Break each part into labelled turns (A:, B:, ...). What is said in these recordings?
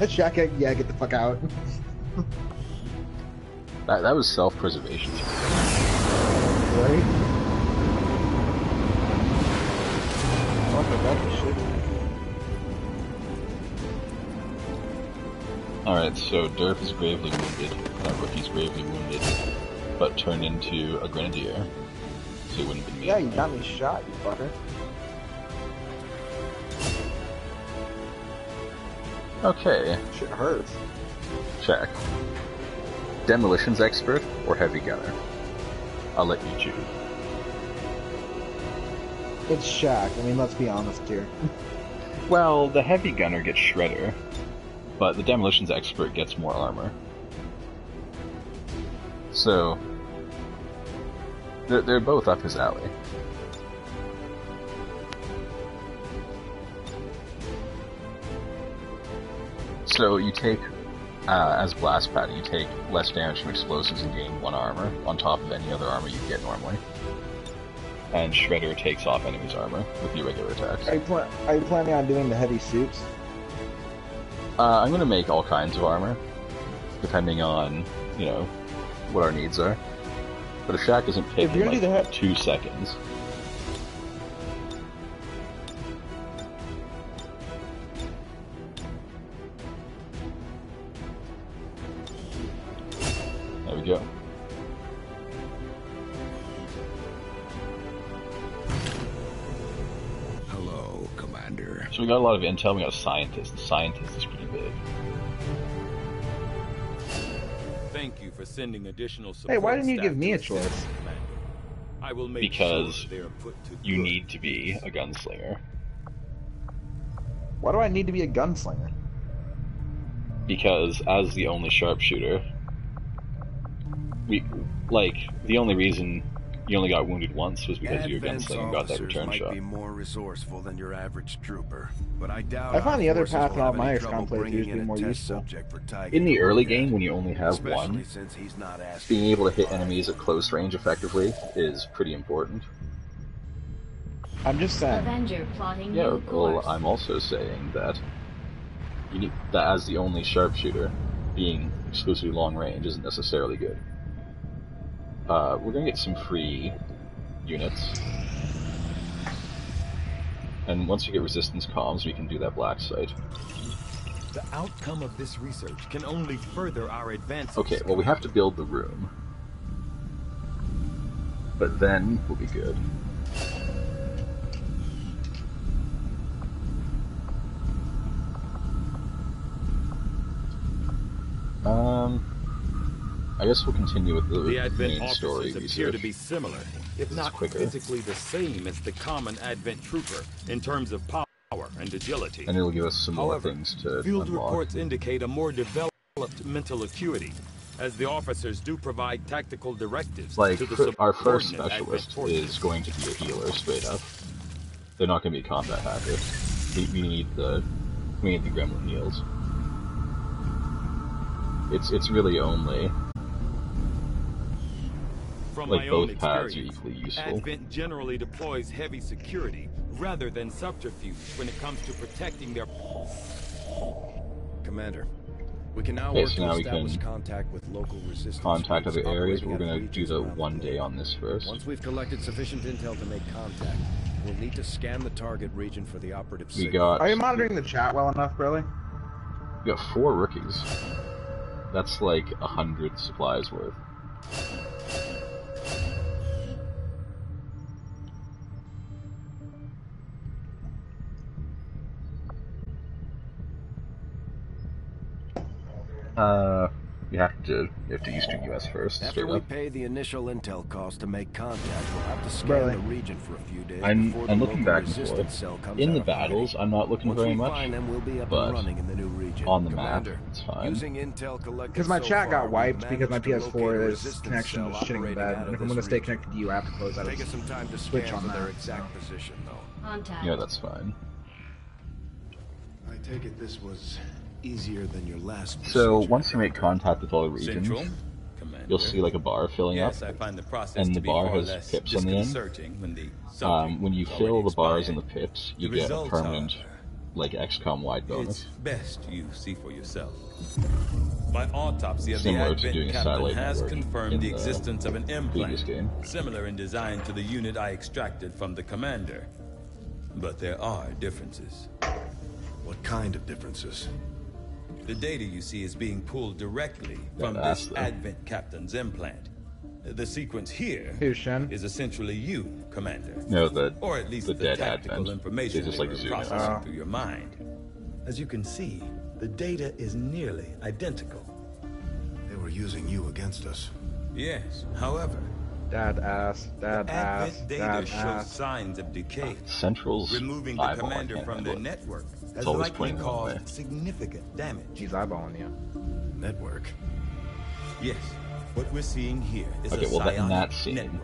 A: Shaka, yeah, get the fuck out.
B: That was self-preservation.
A: Right? Oh, that shit.
B: Alright, so Durf is gravely wounded, Rookie's gravely wounded, but turned into a grenadier. So he wouldn't have been me.
A: Yeah, you got me shot, you fucker.
B: Okay.
A: Shit hurts.
B: Check. Demolitions expert or heavy gunner? I'll let you choose.
A: It's Shaq. I mean, let's be honest here.
B: Well, the heavy gunner gets Shredder, but the demolitions expert gets more armor. So, they're both up his alley. So you take, as Blast Patty, you take less damage from explosives and gain 1 armor, on top of any other armor you get normally. And Shredder takes off enemies' armor with your regular attacks.
A: Are you planning on doing the heavy suits?
B: I'm gonna make all kinds of armor, depending on, you know, what our needs are. But if Shaq isn't paid in like 2 seconds... There we go.
C: Hello, Commander.
B: So we got a lot of intel, we got a scientist. The scientist is pretty big.
D: Thank you for sending additional support.
A: Hey, why didn't you give me a choice?
D: I will make
B: because
D: sure they are put to
B: you
D: good
B: need to be a gunslinger.
A: Why do I need to be a gunslinger?
B: Because as the only sharpshooter, the only reason you only got wounded once was because you were a gunslinger and got that return
C: might
B: shot.
C: Be more resourceful than your average trooper, but I doubt.
A: I find the other path in all my
C: XCOM
A: XCOM playthroughs to be more useful.
B: In the early game, when you only have
C: Especially
B: one,
C: since he's not asking
B: being able to hit enemies at close range effectively is pretty important.
A: I'm just saying.
E: Avenger plotting
B: Yeah,
E: new
B: well,
E: course.
B: I'm also saying that you need that as the only sharpshooter, being exclusively long range isn't necessarily good. We're gonna get some free units, and once we get resistance comms, we can do that black site.
D: The outcome of this research can only further our advances.
B: Okay, well we have to build the room, but then we'll be good. I guess we'll continue with the
D: Advent
B: main story
D: officers appear to
B: research.
D: be similar, if
B: It's
D: not
B: quicker.
D: physically the same as the common Advent trooper in terms of power and agility.
B: And it'll give us some more
D: However,
B: things to
D: field
B: unlock.
D: reports indicate a more developed mental acuity, as the officers do provide tactical directives
B: Like,
D: to the
B: our first
D: subordinate
B: specialist
D: Advent forces.
B: is going to be a healer, straight up. They're not going to be a combat hacker. We need the gremlin heals. It's really only...
D: From
B: like,
D: my
B: both
D: own
B: paths are
D: experience,
B: equally useful.
D: Advent generally deploys heavy security rather than subterfuge when it comes to protecting their...
C: Commander, we can now
B: Okay,
C: work
B: so
C: to
B: now we
C: establish
B: can
C: contact with local resistance
B: contact
C: groups
B: other areas,
C: operating
B: but we're
C: out of
B: going to do
C: regions
B: the
C: around
B: one
C: the
B: day
C: globe.
B: on this first.
C: Once we've collected sufficient intel to make contact, we'll need to scan the target region for the operative
B: We
C: signal.
B: got...
A: Are you monitoring the chat well enough, really?
B: We got 4 rookies. That's like 100 supplies worth. You have to Eastern US first.
C: After
B: Straight
C: we
B: up.
C: pay the initial intel cost to make contact, we'll have to scan
A: Really?
C: the region for a few days
B: I'm
C: before the
B: looking
C: local
B: back and
C: resistance cell
B: forth.
C: comes
B: In
C: out
B: the
C: of hiding.
B: battles, I'm not looking
C: Once
B: very
C: we
B: much,
C: find them, we'll be up
B: but
C: and running in the new region.
B: on the map,
C: Commander,
B: it's fine.
C: using intel collected
A: Because my
C: so
A: chat
C: far,
A: got wiped
C: we've
A: because my
C: managed to locate
A: PS4
C: a
A: is
C: resistance
A: connection was
C: cell
A: shitting the
C: operating
A: bed.
C: out
A: And
C: of
A: if I'm
C: this
A: going to stay
C: region.
A: connected to you, I have to close out
C: Take us
A: of
C: some time to
A: switch
C: scan
A: on
C: for their
A: that,
C: exact
A: so.
C: position, though.
E: Contact.
B: Yeah, that's fine.
C: I take it this was easier than your last
B: So
C: procedure.
B: once you make contact with all the regions,
D: Central, Commander.
B: you'll see like a bar filling
D: Yes,
B: up,
D: I find the process
B: and
D: to
B: the
D: be
B: bar
D: far
B: has
D: less
B: pips on the end.
D: disconcerting when the subject
B: When you
D: is
B: fill
D: already
B: the bars and
D: expired.
B: the pips, you
D: The
B: get a
D: results,
B: permanent
D: however,
B: like XCOM wide bonus.
D: It's best you see for yourself. My autopsy of the
B: Similar to
D: Advent
B: doing a
D: captain
B: satellite
D: has
B: network
D: confirmed
B: in
D: the
B: the
D: existence of an
B: previous
D: implant,
B: game.
D: similar in design to the unit I extracted from the commander. But there are differences.
C: What kind of differences?
D: The data you see is being pulled directly from
B: that's
D: this
B: the-
D: Advent captain's implant. The sequence here
A: Here's Shen.
D: is essentially you, Commander.
B: No,
D: Or at least
B: the
D: the
B: dead
D: tactical
B: Advent.
D: information
B: They just
D: they
B: like
D: were
B: zoom in.
D: processing through your mind. As you can see, the data is nearly identical.
C: They were using you against us.
D: Yes, however,
A: Dad ass. Dad ass.
D: Advent data
A: Dad
D: shows
A: ass.
D: signs of decay.
B: Central's
D: Removing the
B: eyeball, I
D: commander
B: can't
D: from their
B: handle it.
D: network
B: It's
D: has
B: always
D: likely
B: pointing the wrong way.
D: caused significant damage.
A: He's eyeballing you.
C: Network.
D: Yes, what we're seeing here is
B: Okay,
D: a
B: well, in
D: psionic
B: that scene,
D: network.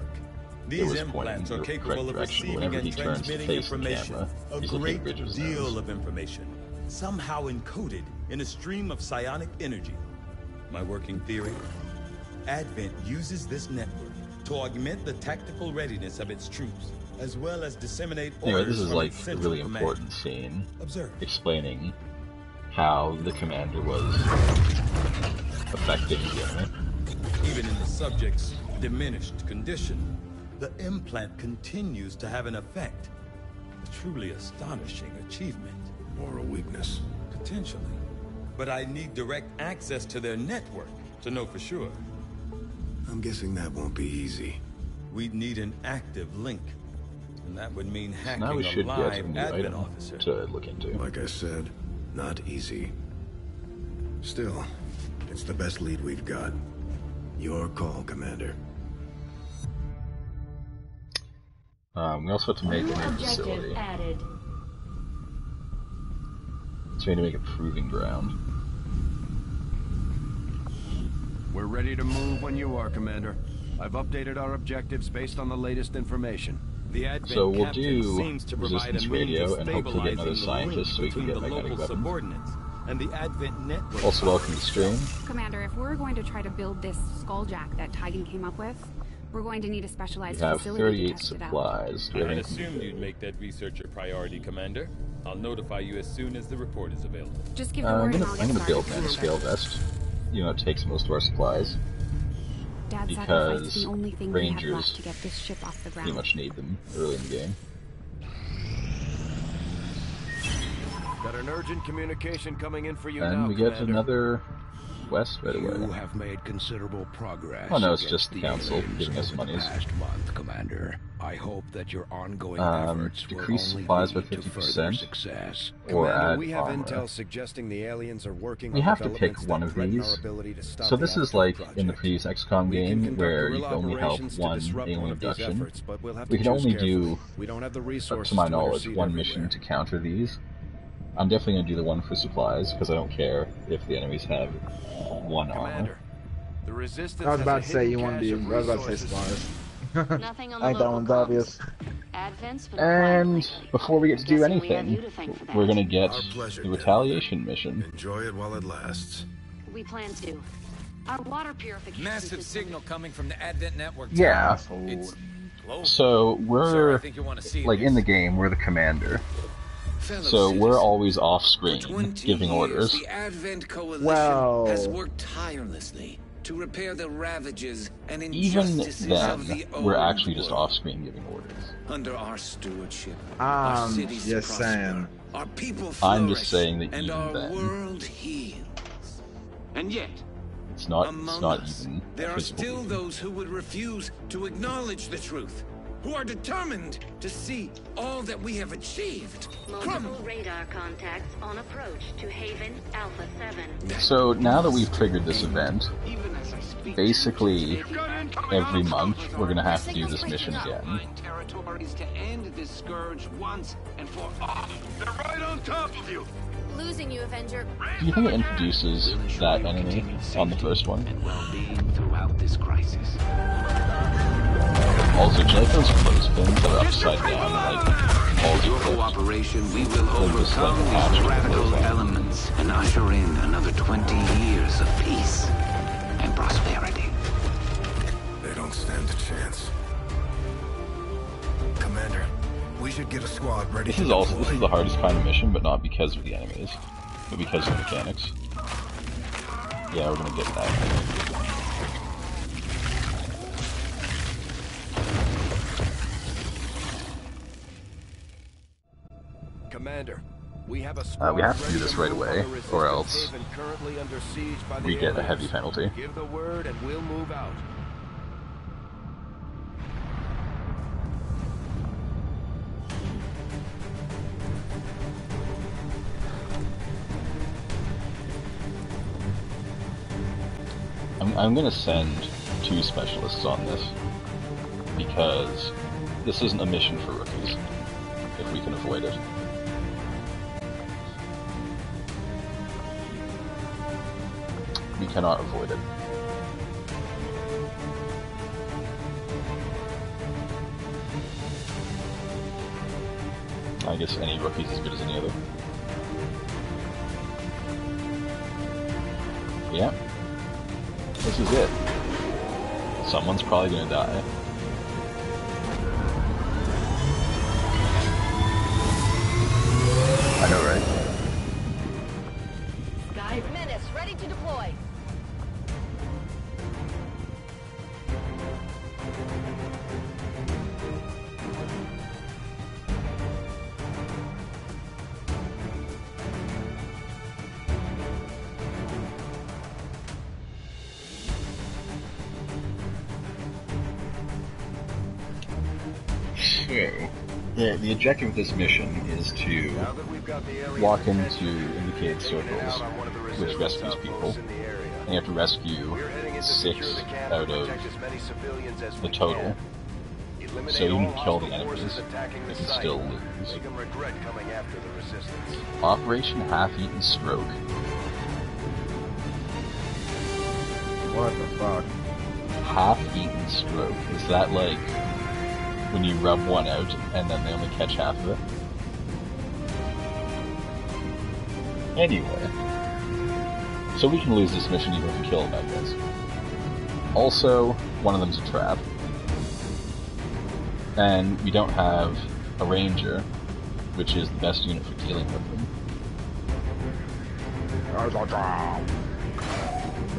B: it
D: These
B: was
D: implants
B: pointing
D: are
B: the
D: capable
B: correct
D: of
B: direction.
D: receiving
B: Whenever he
D: and
B: turns to
D: transmitting
B: face the
D: information,
B: camera,
D: a
B: he's looking at
D: great
B: Bridges'
D: deal
B: nose.
D: of information, somehow encoded in a stream of psionic energy. My working theory? Advent uses this network to augment the tactical readiness of its troops, as well as disseminate
B: Anyway,
D: orders
B: this is
D: from
B: like
D: its
B: a
D: central
B: really
D: command.
B: important scene
D: Observe.
B: explaining how the commander was affecting the enemy.
D: Even in the subject's diminished condition, the implant continues to have an effect. A truly astonishing achievement.
C: Or a weakness.
D: Potentially. But I need direct access to their network to know for sure.
C: I'm guessing that won't be easy.
D: We'd need an active link. And that would mean hacking
B: Now we
D: a
B: should get a
D: live
B: new
D: admin
B: item
D: officer.
B: to look into.
C: Like I said, not easy. Still, it's the best lead we've got. Your call, Commander.
B: We also have to make a new
E: Objective
B: facility.
E: added.
B: So we need to make a proving ground.
F: We're ready to move when you are, Commander. I've updated our objectives based on the latest information.
D: The Advent
B: So we'll
D: captain
B: do
D: seems to provide
B: resistance
D: a means
B: radio
D: of
B: and hopefully get another
D: stabilizing the link
B: scientist so we can
D: between
B: get
D: the
B: magnetic
D: local
B: weapons.
D: subordinates and the Advent network.
B: Also, welcome to the stream.
G: Commander, if we're going to try to build this skulljack that Tigan came up with, we're going to need a
B: We
G: specialized
B: have
G: facility
B: 38
G: to test it out.
B: supplies. Do we
D: I
B: have
D: had
B: anything
D: assumed
B: to
D: you'd
B: do?
D: make that research a priority, Commander. I'll notify you as soon as the report is available.
G: Just give the
B: I'm
G: word and
B: gonna,
G: I'll
B: I'm
G: get
B: gonna build
G: started,
B: nanoscale
G: Commander.
B: vest. You know, it takes most of our supplies.
G: Dad
B: because
G: sacrificed the only thing we have
B: Rangers
G: left to get this ship off the ground.
B: Pretty much need them early in the game.
F: Got an urgent communication coming in for you
B: And
F: now,
B: we get
F: Commander.
B: another quest right
H: You
B: away.
H: have made considerable progress.
B: Oh, no, it's
H: against
B: just the council
H: aliens
B: giving us
H: over the
B: monies.
H: past month, Commander. I hope that your ongoing
B: Um,
H: efforts will
B: decrease
H: only
B: supplies by
H: lead to
B: 50%.
H: further success.
B: Or
C: Commander,
B: add
C: we have
B: armor.
C: intel suggesting the aliens are working
B: We
C: on
B: have to
C: developments
B: pick one
C: that
B: of
C: threaten
B: these.
C: our ability to stop
B: So
C: the
B: this is
C: Avatar
B: like
C: project.
B: in the previous XCOM
C: We can
B: game
C: conduct
B: where you
C: guerrilla
B: can only help
C: operations to
B: one
C: disrupt
B: alien
C: one of these
B: abduction.
C: efforts, but we'll have
B: We
C: to
B: can
C: choose
B: only
C: carefully.
B: do,
C: We don't have the
B: up
C: resources
B: to my knowledge,
C: intercede
B: one
C: everywhere.
B: mission to counter these. I'm definitely going to do the one for supplies, because I don't care if the enemies have one armor.
F: Commander, the resistance
A: I was
F: has
A: about
F: a
A: to say
F: hidden
A: you want to
F: cache
A: do.
F: of
A: I was about to say
F: resources.
A: supplies.
E: Nothing on
A: I
E: the
A: think that
E: local
A: one's
E: comms.
A: obvious.
E: Advent's been
B: And
E: quiet.
B: before we get to do
E: Guessing we have
B: anything,
E: you to thank for that.
B: we're going to get
C: Our pleasure,
B: the
C: Dad.
B: Retaliation mission.
C: Enjoy it while it lasts.
E: We plan to. Our water purification
I: Massive
E: system-
I: signal coming from the Advent network.
B: Yeah.
I: It's global.
B: So
I: Sir, I
B: we're,
I: think you want to see
B: like
I: this.
B: in the game, we're the commander.
J: Fellow
B: So we're
J: citizens,
B: always off
J: for
B: screen
J: 20
B: giving
J: years,
B: orders.
J: The Advent Coalition
A: Well-
J: has worked tirelessly to repair the ravages and
B: Even
J: injustices of the
B: then, we're
J: old
B: actually just
J: world.
B: off screen giving orders.
J: Under our stewardship, our cities
A: just
J: prosper,
A: saying.
J: our people
B: I'm just
J: flourish,
B: saying that
J: and
B: even
J: our
B: then-
J: world heals. And yet,
B: It's not
J: among us,
B: even
J: there are
B: physical
J: still
B: reason.
J: those who would refuse to acknowledge the truth, who are determined to see all that we have achieved.
E: Multiple radar contacts on approach to Haven Alpha 7.
B: So now that we've triggered this event,
J: Even as I speak,
B: basically every month we're gonna have to do this mission again.
J: territories to end this scourge once and for all. They're right on top of you.
E: Losing you, Avenger.
B: Do you think it introduces that enemy on the first one?
J: And well-being throughout this crisis.
B: Also, do you like those clothespins that are upside down, like all
J: With your
B: flipped?
J: cooperation, we will
B: They're just like
J: overcome
B: attached
J: these
B: to the
J: radical
B: clothesline.
J: elements and usher in another 20 years of peace and prosperity.
C: They don't stand a chance. Commander, we should get a squad ready.
B: This is the hardest kind of mission, but not because of the enemies, but because of the mechanics. Yeah, we're gonna get that.
F: Commander, we have
B: we have to do this right away, or else we get a heavy penalty.
F: Give the word and we'll move out.
B: I'm gonna send 2 specialists on this, because this isn't a mission for rookies, if we can avoid it. We cannot avoid it. I guess any rookie's as good as any other. Yeah. This is it. Someone's probably gonna die. I know, right?
K: Sky Menace, ready to deploy.
B: So, the objective of this mission is to walk into indicated circles, which rescues people. And you have to rescue 6 out of the total. So even if you kill the enemies, you can still lose. Operation Half-Eaten Stroke.
A: What the fuck?
B: Half-Eaten Stroke. Is that like when you rub one out and then they only catch half of it? Anyway. So we can lose this mission even if we kill bad guys. Also, one of them's a trap. And we don't have a ranger, which is the best unit for dealing with them.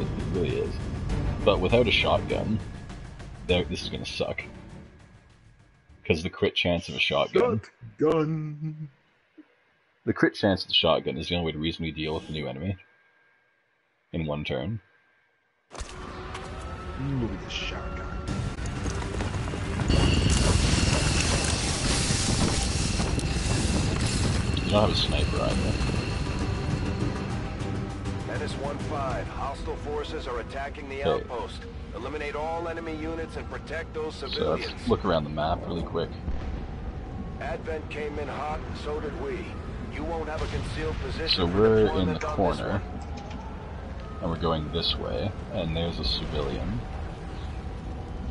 B: It really is. But without a shotgun, this is gonna suck. Because the crit chance of a shotgun... The crit chance of the shotgun is the only way to reasonably deal with a new enemy. In one turn.
A: Ooh, the shotgun.
B: You don't have a sniper either.
H: Menace 1-5, hostile forces are attacking the outpost. Eliminate all enemy units and protect those civilians.
B: So let's look around the map really quick.
H: Advent came in hot, so did we. You won't have a concealed position.
B: So we're in the corner, and we're going this way, and there's a civilian.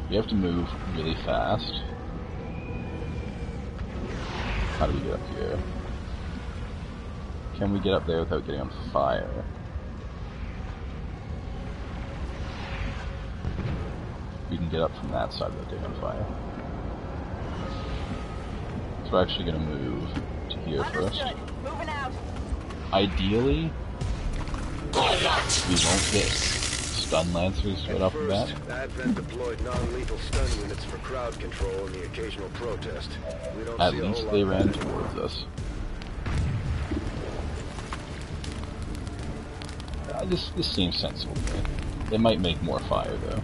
B: We have to move really fast. How do we get up here? Can we get up there without getting on fire? We can get up from that side without getting on fire. So we're actually going to move to here first.
K: Moving out.
B: Ideally, we won't get stun lancers right off the bat.
H: Advent deployed non-lethal stun units for crowd control and the occasional protest. We don't
B: At
H: see
B: least they ran towards us. This seems sensible to me. They might make more fire though.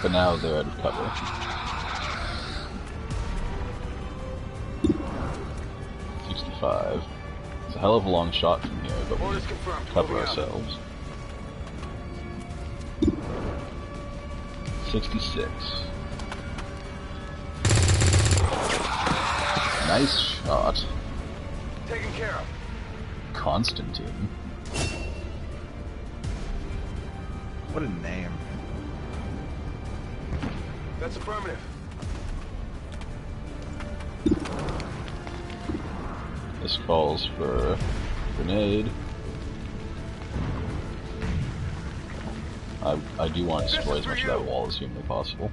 B: But now they're out of cover. It's a hell of a long shot from here, but we cover ourselves. 66. Nice shot.
H: Taken care of.
B: Constantine.
A: What a name.
H: That's affirmative.
B: This calls for grenade. I do want to destroy as much of that wall as humanly possible.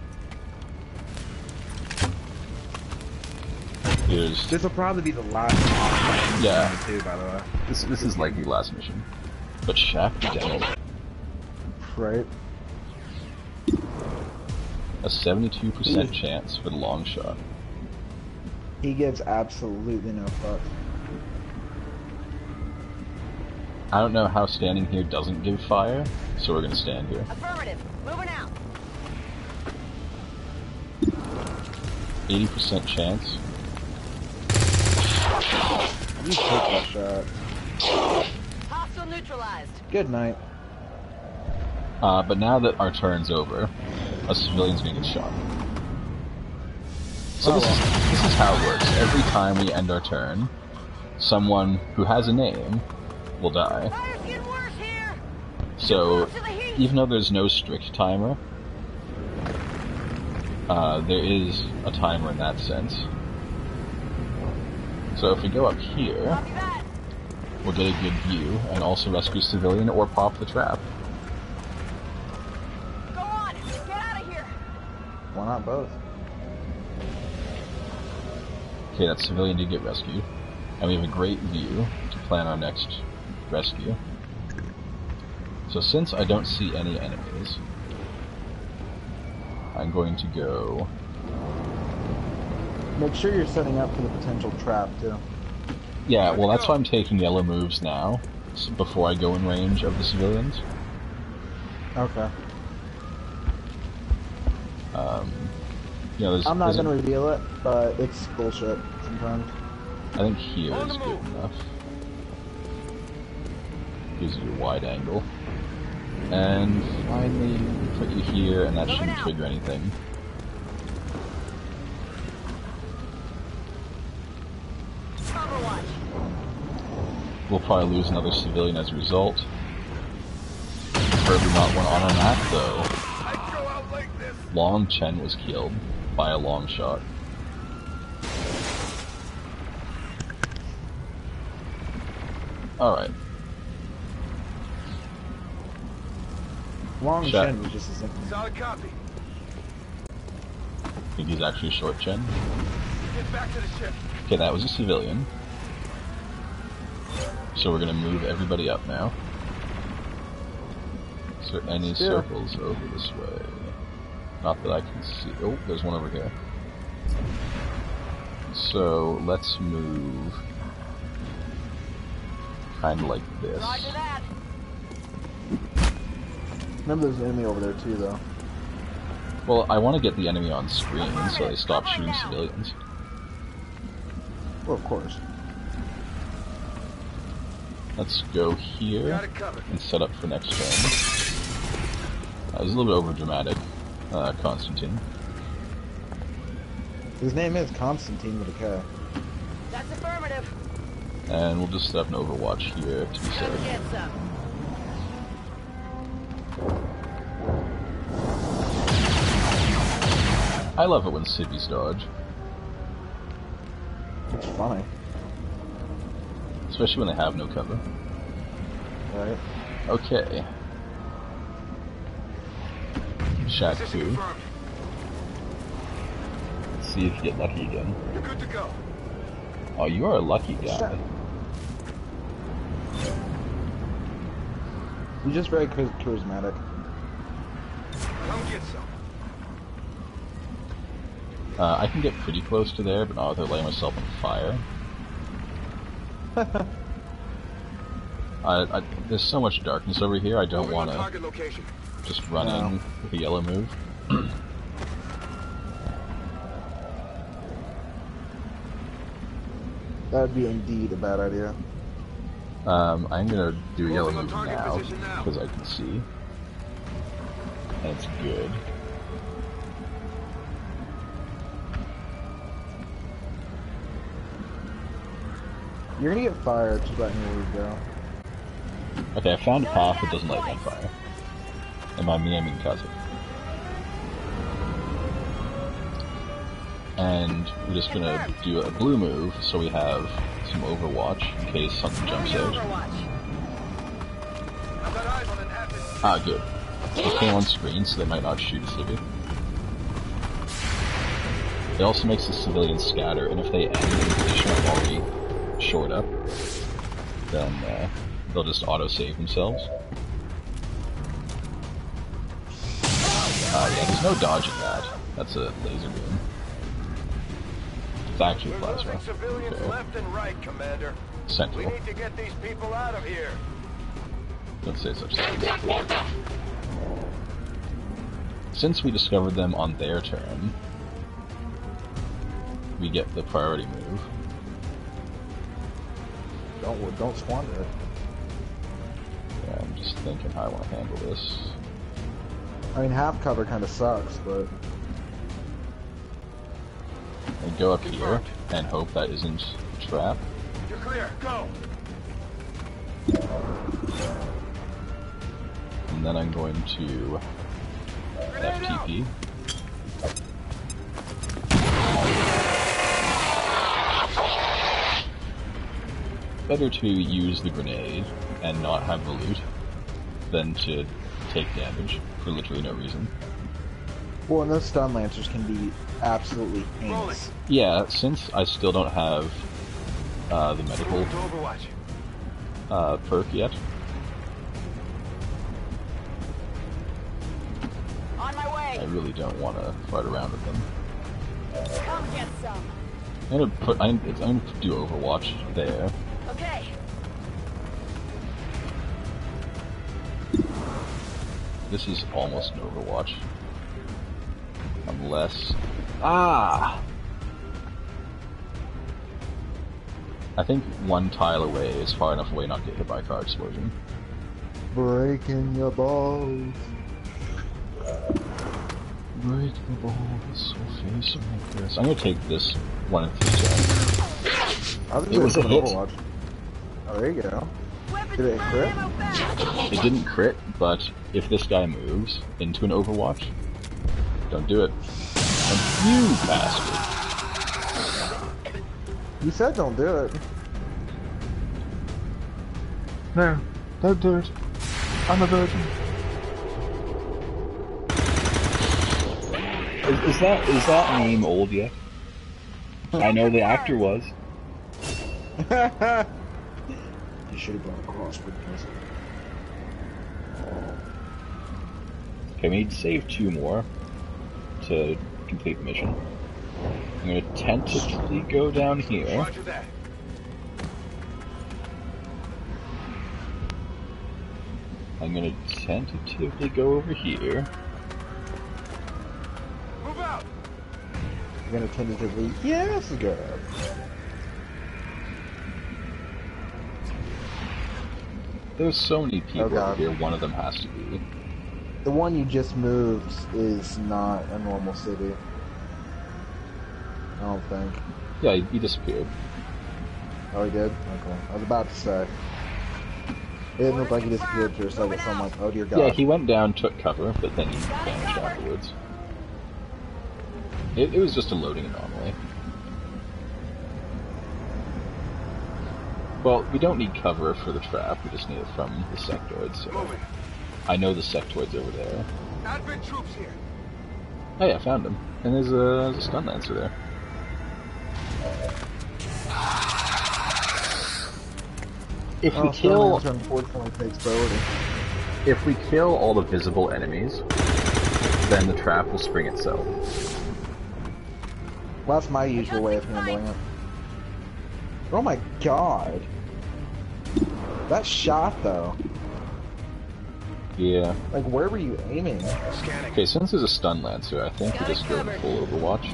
A: This will probably be the last mission.
B: Yeah.
A: Too, by the way.
B: This is like the last mission. But Shaft Demo.
A: Right.
B: A 72% chance for the long shot.
A: He gives absolutely no fucks.
B: I don't know how standing here doesn't give fire, so we're gonna stand here.
K: Affirmative. Moving out.
B: 80% chance.
A: You take that shot.
K: Hostile neutralized.
A: Good night.
B: But now that our turn's over, a civilian's gonna get shot. So this is how it works. Every time we end our turn, someone who has a name will die.
K: Fire's getting worse here.
B: So, even though there's no strict timer, there is a timer in that sense. So if we go up here, we'll get a good view and also rescue a civilian or pop the trap.
K: Go on. Get out of here.
A: Why not both?
B: Okay, that civilian did get rescued. And we have a great view to plan our next rescue. So since I don't see any enemies, I'm going to go...
A: Make sure you're setting up for the potential trap, too.
B: Yeah, well that's why I'm taking yellow moves now, before I go in range of the civilians.
A: Okay.
B: You know,
A: I'm not going to reveal it, but it's bullshit sometimes.
B: I think here is good enough. Gives you a wide angle. And finally, put you here, and that shouldn't trigger anything. We'll probably lose another civilian as a result. Preferably not one on our map, though. Long Chen was killed by a long shot. Alright.
A: Long Chen was just a simple.
H: Solid copy.
B: Think he's actually short Chen?
H: Get back to the ship.
B: Okay, that was a civilian. So we're gonna move everybody up now. Is there any circles over this way? Not that I can see. Oh, there's one over here. So let's move kind of like this.
A: Remember there's an enemy over there too, though.
B: Well, I want to get the enemy on screen so they stop shooting civilians.
A: Well, of course.
B: Let's go here and set up for next turn. That was a little bit over dramatic, Constantine.
A: His name is Constantine with a K.
K: That's affirmative.
B: And we'll just set up an Overwatch here to be safe.
K: Get some.
B: I love it when civvies dodge.
A: It's funny.
B: Especially when they have no cover.
A: Right.
B: Okay. Shack 2. Let's see if you get lucky again.
H: You're good to go.
B: Oh, you are a lucky guy.
A: You're just very charismatic.
H: Come get some.
B: I can get pretty close to there, but not without lighting myself on fire. There's so much darkness over here, I don't want to just run in with a yellow move.
A: That would be indeed a bad idea.
B: I'm gonna do a yellow move now, because I can see. And it's good.
A: You're gonna get fired just letting you go.
B: Okay, I found a path that doesn't light on fire. And by me, I mean Kazakh. And we're just gonna do a blue move, so we have some Overwatch in case something jumps out. Ah, good. It came on screen, so they might not shoot a civvy. It also makes the civilians scatter, and if they end in a position where they're already shored up, then they'll just auto-save themselves. Yeah, there's no dodging that. That's a laser beam. It's actually plasma.
H: Civilians
B: Okay.
H: left and right, Commander. We
B: Sentinel.
H: need to get these people out of here.
B: Don't say such things. Since we discovered them on their turn, we get the priority move.
A: Don't squander it.
B: Yeah, I'm just thinking how I want to handle this.
A: I mean, half cover kind of sucks, but
B: I go up here and hope that isn't a trap.
H: You're clear. Go.
B: And then I'm going to FTP. Better to use the grenade and not have the loot than to take damage for literally no reason.
A: well, and those stun lancers can be absolutely heinous.
B: Yeah, since I still don't have the medical perk yet,
K: On my way.
B: I really don't want to fight around with them.
K: Come get some.
B: I'm gonna do Overwatch there.
K: Okay.
B: This is almost an Overwatch. Unless... Ah! I think one tile away is far enough away not to get hit by a car explosion.
A: Breaking your balls.
B: Break the balls, we'll face them like this. I'm gonna take this one and three.
A: I was
B: It was a hit.
A: Overwatch. Oh, there you go. Did it crit?
B: It didn't crit, but if this guy moves into an Overwatch, don't do it. And you bastard!
A: You said don't do it.
B: No, don't do it. I'm a virgin. Is that meme old yet? I know the actor was.
A: You should have brought a crossbow.
B: Okay, we need to save 2 more to complete the mission. I'm going to tentatively go down here.
H: Roger that.
B: I'm going to tentatively go over here.
H: Move out.
A: You're gonna tentatively, yes, go.
B: There's so many people
A: God.
B: over here, one of them has to be.
A: The one you just moved is not a normal city. I don't think.
B: Yeah, he disappeared.
A: Oh, he did? Okay. I was about to say. It didn't look like he disappeared for a second, so I'm like, oh dear God.
B: Yeah, he went down, took cover, but then he vanished afterwards. It was just a loading anomaly. Well, we don't need cover for the trap, we just need it from the sectoids, so... I know the sectoid's over there.
H: Advent troops here.
B: Oh yeah, I found him. And there's a stun lancer there. If we kill...
A: unfortunately takes priority.
B: If we kill all the visible enemies, then the trap will spring itself.
A: Well, that's my usual way of handling it. Oh my God. That shot, though.
B: Yeah.
A: Like, where were you aiming?
B: Okay, since there's a stun lancer, I think we just go in full Overwatch.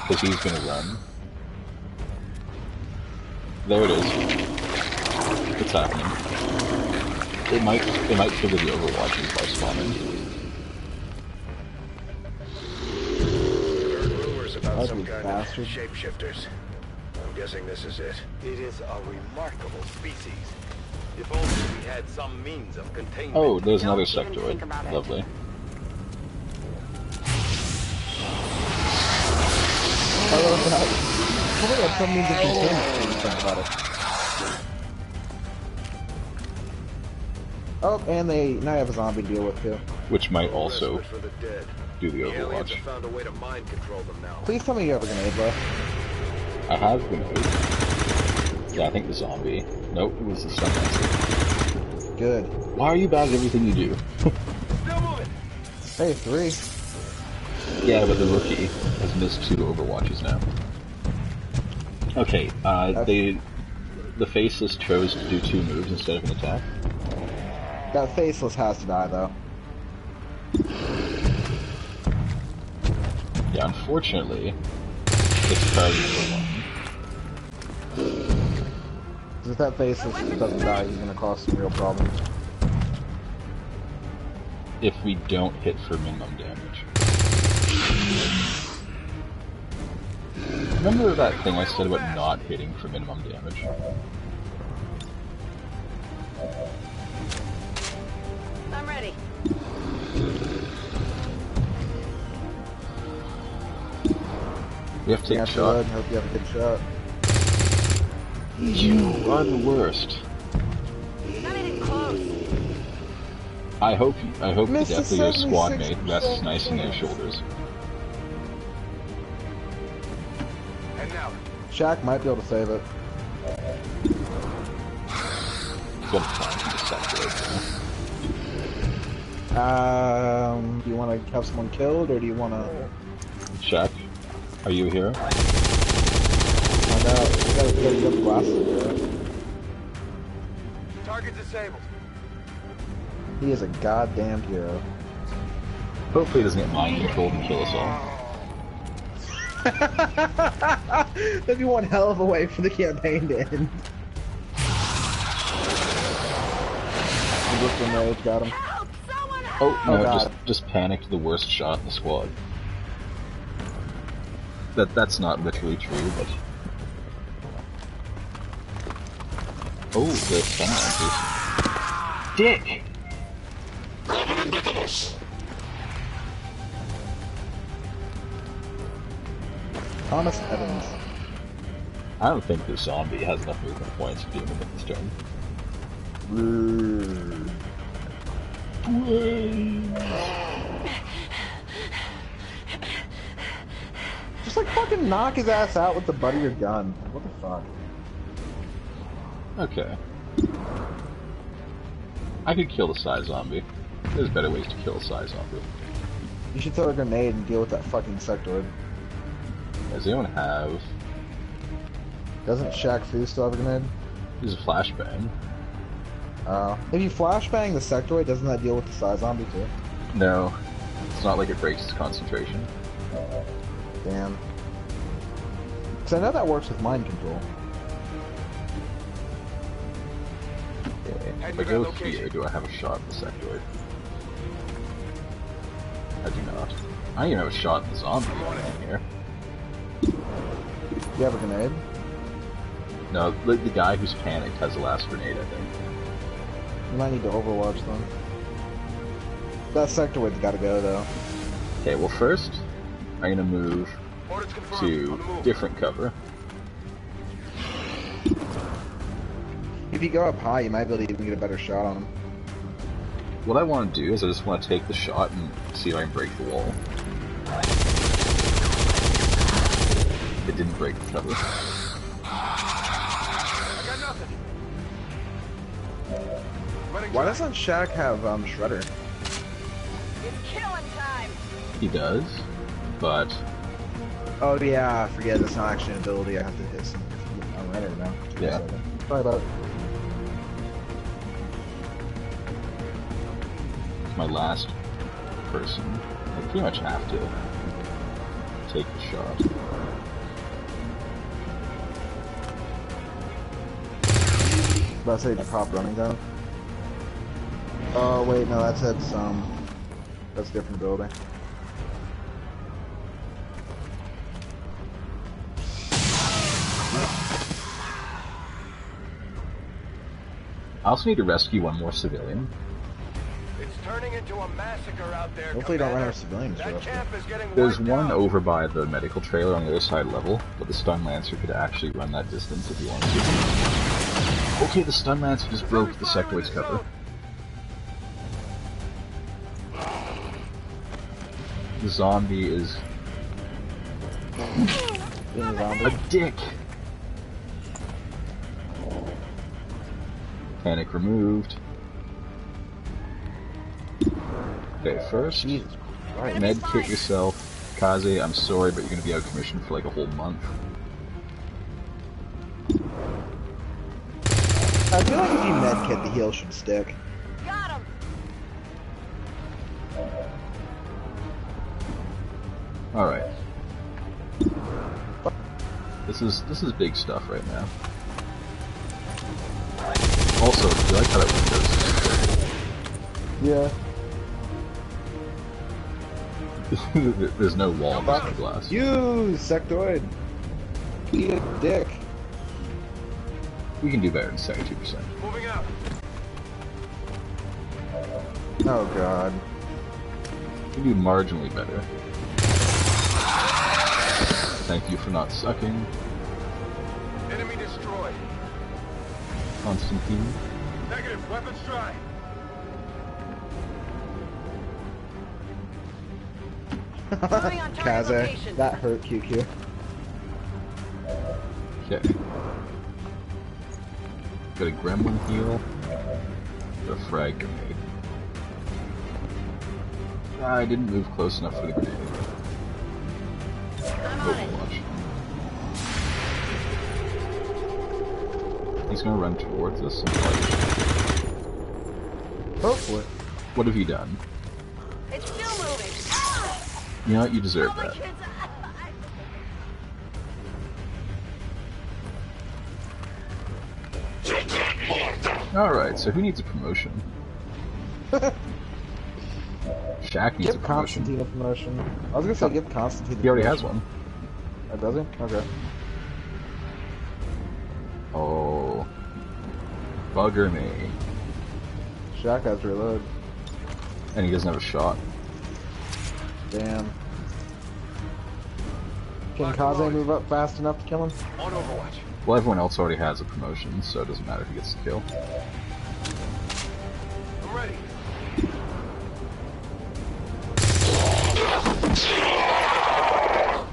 B: Because he's gonna run. There it is. It's happening. It might trigger the Overwatches by spawning.
H: There are rumors about some kind
A: bastard.
H: of shapeshifters. I'm guessing this is it.
L: It is a remarkable species. If only we had some means of containment.
B: Oh, there's another sectoid. Lovely.
A: I love that. Probably have some means of containment when you think about it. Oh, and now I have a zombie to deal with too.
B: Which might also do the Overwatch.
H: Found a way to mind control them now.
A: Please tell me you have a grenade left.
B: I have grenades. Yeah, I think the zombie. Nope, it was the stun lancer.
A: Good.
B: Why are you bad at everything you do?
H: Still moving.
A: Hey, 3.
B: Yeah, but the rookie has missed 2 Overwatches now. Okay, the Faceless chose to do 2 moves instead of an attack.
A: That Faceless has to die, though.
B: Yeah, unfortunately, it's targeted for 1.
A: If that Faceless doesn't die, he's gonna cause some real problems.
B: If we don't hit for minimum damage. Remember that thing I said about not hitting for minimum damage?
K: I'm ready.
B: We have to take a shot.
A: Hope you have a good shot.
B: You are the worst.
K: Not even close.
B: I hope the death of your squad
A: 76%.
B: mate rests nice in their shoulders.
H: And now.
A: Shaq might be able to save it.
B: Gonna try and sector.
A: Do you want to have someone killed, or do you want to...
B: Shaq, are you here?
A: Find out. We gotta get the glasses, bro.
H: Target disabled.
A: He is a goddamn hero.
B: Hopefully he doesn't get mind controlled and kill us all.
A: That'd be one hell of a way for the campaign to end. Rage got him.
B: Oh no!
A: God.
B: Just panicked the worst shot in the squad. That's not literally true, but oh, the stun lancers. Dick.
A: Thomas Evans.
B: I don't think the zombie has enough movement points to do anything this turn.
A: Just like fucking knock his ass out with the butt of your gun. What the fuck?
B: Okay. I could kill the Psy zombie. There's better ways to kill a Psy zombie.
A: You should throw a grenade and deal with that fucking sectoid.
B: Does anyone have...
A: Doesn't Shaq Fu still have a grenade?
B: There's a flashbang.
A: If you flashbang the sectoid, doesn't that deal with the Psy zombie too?
B: No. It's not like it breaks its concentration.
A: Damn. Because I know that works with mind control.
B: Okay. If I go here, do I have a shot at the sectoid? I do not. I don't even have a shot at the zombie in here.
A: Do you have a grenade?
B: No, the guy who's panicked has the last grenade, I think.
A: You might need to overwatch them. That sectoid's gotta go though.
B: Okay, well first, I'm gonna move to different cover.
A: If you go up high, you might be able to even get a better shot on him.
B: What I want to do is I just want to take the shot and see if I can break the wall. It didn't break the cover.
H: I got nothing.
A: Why doesn't Shaq have Shredder?
K: It's killing time.
B: He does, but...
A: Oh yeah, I forget, that's not actually an ability, I have to hit some... I'm ready now.
B: Yeah.
A: Sorry about it.
B: My last person. I pretty much have to take the shot.
A: About to say the prop running down. Oh wait, no, that's a different ability.
B: I also need to rescue one more civilian.
H: It's turning into a massacre out there.
A: Hopefully you don't run out of civilians.
H: That camp is getting
B: There's
H: wiped
B: one
H: out.
B: over by the medical trailer on the other side level, but the stun lancer could actually run that distance if he wanted to. Okay, the stun lancer just broke the sectoid's cover. The zombie is a dick. Panic removed. Okay, first, med kit yourself. Kaze, I'm sorry, but you're gonna be out of commission for like a whole month.
A: I feel like if you med kit, the heal should stick.
K: Got him.
B: Alright. This is big stuff right now. Also, do you like how that windows?
A: Yeah.
B: There's no wall, there's no glass.
A: You sectoid. Eat a dick.
B: We can do better than 72%.
H: Moving out.
A: Oh god.
B: We can do marginally better. Thank you for not sucking.
H: Enemy destroyed.
B: Constantine.
H: Negative. Weapons dry.
K: Moving on target
A: Kaze,
K: location.
A: that hurt QQ.
B: Okay. Got a gremlin heal. Got a frag grenade. I didn't move close enough for the grenade. Overwatch. He's gonna run towards us and like...
A: Hopefully.
B: What have you done?
K: It's still moving.
B: You know what? You deserve that. Alright, so who needs a promotion? Shaq needs a
A: Give
B: promotion.
A: Constantine a promotion. I was gonna say give Constantine a
B: He already has
A: promotion.
B: one.
A: Oh, does he? Okay.
B: Oh. Bugger me.
A: Shaq has reload.
B: And he doesn't have a shot.
A: Damn. Can Kaze move up fast enough to kill him?
H: On Overwatch.
B: Well, everyone else already has a promotion, so it doesn't matter if he gets the kill.
H: I'm ready.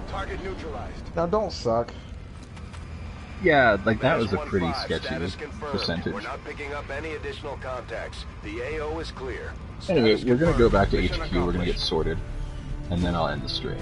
H: Target neutralized.
A: Now don't suck.
B: Yeah, like that was a pretty
H: 1-5,
B: sketchy
H: status confirmed.
B: percentage.
H: We're not picking up any additional contacts. The AO is clear.
B: Anyway,
H: Status
B: we're gonna go
H: confirmed.
B: back to
H: Mission
B: HQ, we're gonna get
H: accomplished.
B: sorted, and then I'll end the stream.